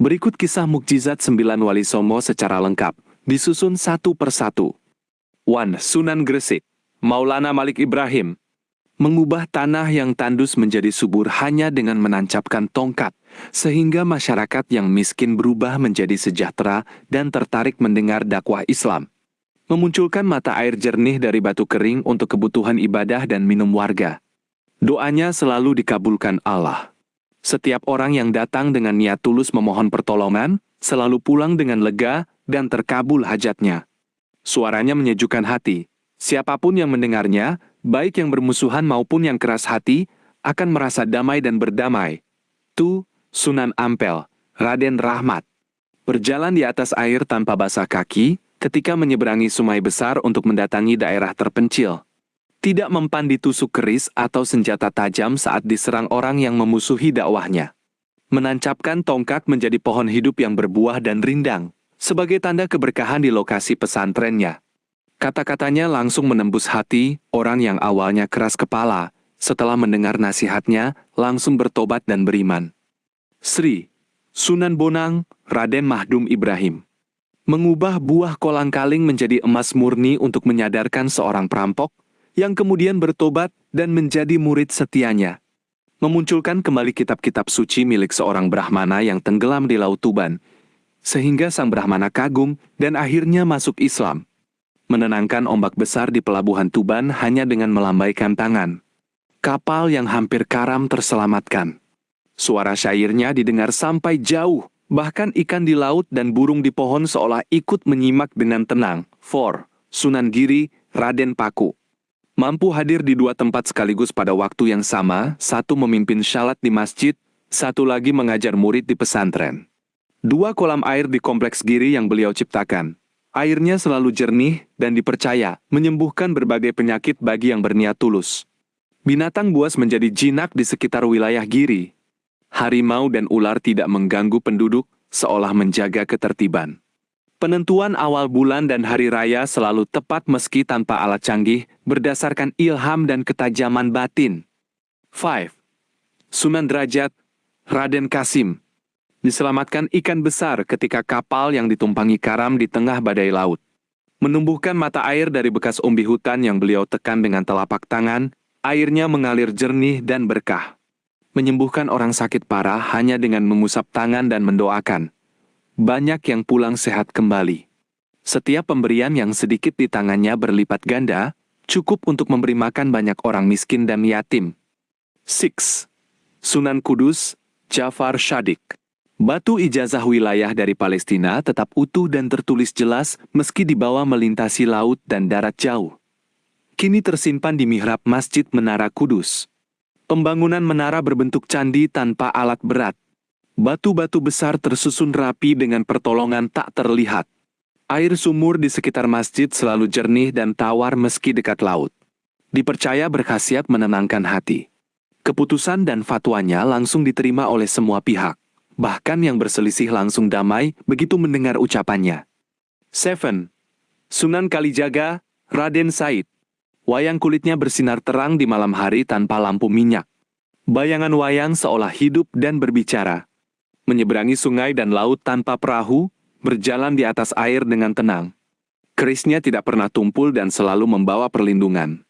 Berikut kisah mukjizat 9 Wali Songo secara lengkap, disusun satu persatu. 1. Sunan Gresik, Maulana Malik Ibrahim. Mengubah tanah yang tandus menjadi subur hanya dengan menancapkan tongkat, sehingga masyarakat yang miskin berubah menjadi sejahtera dan tertarik mendengar dakwah Islam. Memunculkan mata air jernih dari batu kering untuk kebutuhan ibadah dan minum warga. Doanya selalu dikabulkan Allah. Setiap orang yang datang dengan niat tulus memohon pertolongan, selalu pulang dengan lega dan terkabul hajatnya. Suaranya menyejukkan hati. Siapapun yang mendengarnya, baik yang bermusuhan maupun yang keras hati, akan merasa damai dan berdamai. 2. Sunan Ampel, Raden Rahmat. Berjalan di atas air tanpa basah kaki, ketika menyeberangi sungai besar untuk mendatangi daerah terpencil. Tidak mempan ditusuk keris atau senjata tajam saat diserang orang yang memusuhi dakwahnya. Menancapkan tongkat menjadi pohon hidup yang berbuah dan rindang, sebagai tanda keberkahan di lokasi pesantrennya. Kata-katanya langsung menembus hati orang yang awalnya keras kepala, setelah mendengar nasihatnya, langsung bertobat dan beriman. Sri, Sunan Bonang, Raden Mahdum Ibrahim. Mengubah buah kolang-kaling menjadi emas murni untuk menyadarkan seorang perampok, yang kemudian bertobat dan menjadi murid setianya. Memunculkan kembali kitab-kitab suci milik seorang Brahmana yang tenggelam di Laut Tuban, sehingga sang Brahmana kagum dan akhirnya masuk Islam. Menenangkan ombak besar di pelabuhan Tuban hanya dengan melambaikan tangan. Kapal yang hampir karam terselamatkan. Suara syairnya didengar sampai jauh, bahkan ikan di laut dan burung di pohon seolah ikut menyimak dengan tenang. 4. Sunan Giri, Raden Paku. Mampu hadir di dua tempat sekaligus pada waktu yang sama, satu memimpin syalat di masjid, satu lagi mengajar murid di pesantren. 2 kolam air di kompleks Giri yang beliau ciptakan. Airnya selalu jernih dan dipercaya menyembuhkan berbagai penyakit bagi yang berniat tulus. Binatang buas menjadi jinak di sekitar wilayah Giri. Harimau dan ular tidak mengganggu penduduk, seolah menjaga ketertiban. Penentuan awal bulan dan hari raya selalu tepat meski tanpa alat canggih, berdasarkan ilham dan ketajaman batin. 5. Sunan Derajat, Raden Kasim. Diselamatkan ikan besar ketika kapal yang ditumpangi karam di tengah badai laut. Menumbuhkan mata air dari bekas umbi hutan yang beliau tekan dengan telapak tangan, airnya mengalir jernih dan berkah. Menyembuhkan orang sakit parah hanya dengan mengusap tangan dan mendoakan. Banyak yang pulang sehat kembali. Setiap pemberian yang sedikit di tangannya berlipat ganda, cukup untuk memberi makan banyak orang miskin dan yatim. 6. Sunan Kudus, Jafar Shadiq. Batu ijazah wilayah dari Palestina tetap utuh dan tertulis jelas meski dibawa melintasi laut dan darat jauh. Kini tersimpan di mihrab Masjid Menara Kudus. Pembangunan menara berbentuk candi tanpa alat berat. Batu-batu besar tersusun rapi dengan pertolongan tak terlihat. Air sumur di sekitar masjid selalu jernih dan tawar meski dekat laut. Dipercaya berkhasiat menenangkan hati. Keputusan dan fatwanya langsung diterima oleh semua pihak. Bahkan yang berselisih langsung damai begitu mendengar ucapannya. 7. Sunan Kalijaga, Raden Said. Wayang kulitnya bersinar terang di malam hari tanpa lampu minyak. Bayangan wayang seolah hidup dan berbicara. Menyeberangi sungai dan laut tanpa perahu, berjalan di atas air dengan tenang. Kerisnya tidak pernah tumpul dan selalu membawa perlindungan.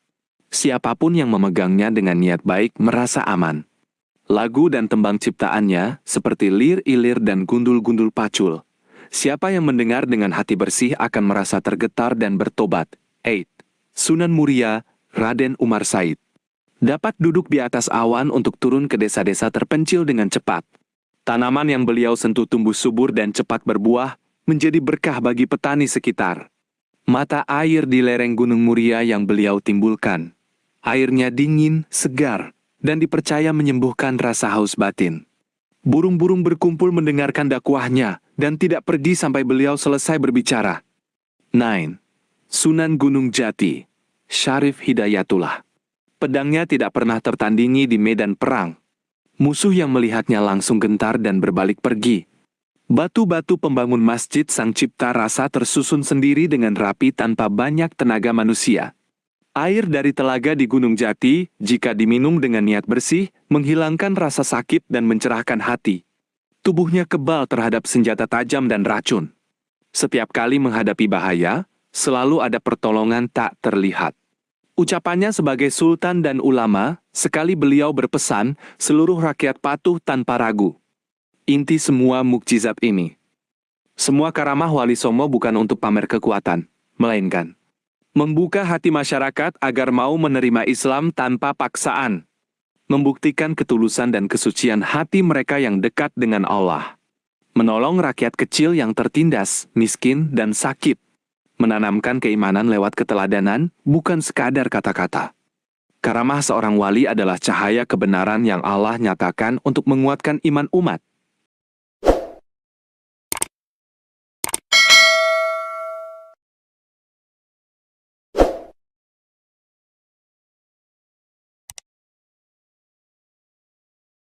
Siapapun yang memegangnya dengan niat baik merasa aman. Lagu dan tembang ciptaannya, seperti lir-ilir dan gundul-gundul pacul. Siapa yang mendengar dengan hati bersih akan merasa tergetar dan bertobat. 8. Sunan Muria, Raden Umar Said. Dapat duduk di atas awan untuk turun ke desa-desa terpencil dengan cepat. Tanaman yang beliau sentuh tumbuh subur dan cepat berbuah, menjadi berkah bagi petani sekitar. Mata air di lereng Gunung Muria yang beliau timbulkan. Airnya dingin, segar, dan dipercaya menyembuhkan rasa haus batin. Burung-burung berkumpul mendengarkan dakwahnya, dan tidak pergi sampai beliau selesai berbicara. 9. Sunan Gunung Jati, Syarif Hidayatullah. Pedangnya tidak pernah tertandingi di medan perang. Musuh yang melihatnya langsung gentar dan berbalik pergi. Batu-batu pembangun masjid Sang Cipta Rasa tersusun sendiri dengan rapi tanpa banyak tenaga manusia. Air dari telaga di Gunung Jati, jika diminum dengan niat bersih, menghilangkan rasa sakit dan mencerahkan hati. Tubuhnya kebal terhadap senjata tajam dan racun. Setiap kali menghadapi bahaya, selalu ada pertolongan tak terlihat. Ucapannya sebagai sultan dan ulama, sekali beliau berpesan, seluruh rakyat patuh tanpa ragu. Inti semua mukjizat ini. Semua karamah Wali Songo bukan untuk pamer kekuatan, melainkan membuka hati masyarakat agar mau menerima Islam tanpa paksaan. Membuktikan ketulusan dan kesucian hati mereka yang dekat dengan Allah. Menolong rakyat kecil yang tertindas, miskin, dan sakit. Menanamkan keimanan lewat keteladanan, bukan sekadar kata-kata. Karamah seorang wali adalah cahaya kebenaran yang Allah nyatakan untuk menguatkan iman umat.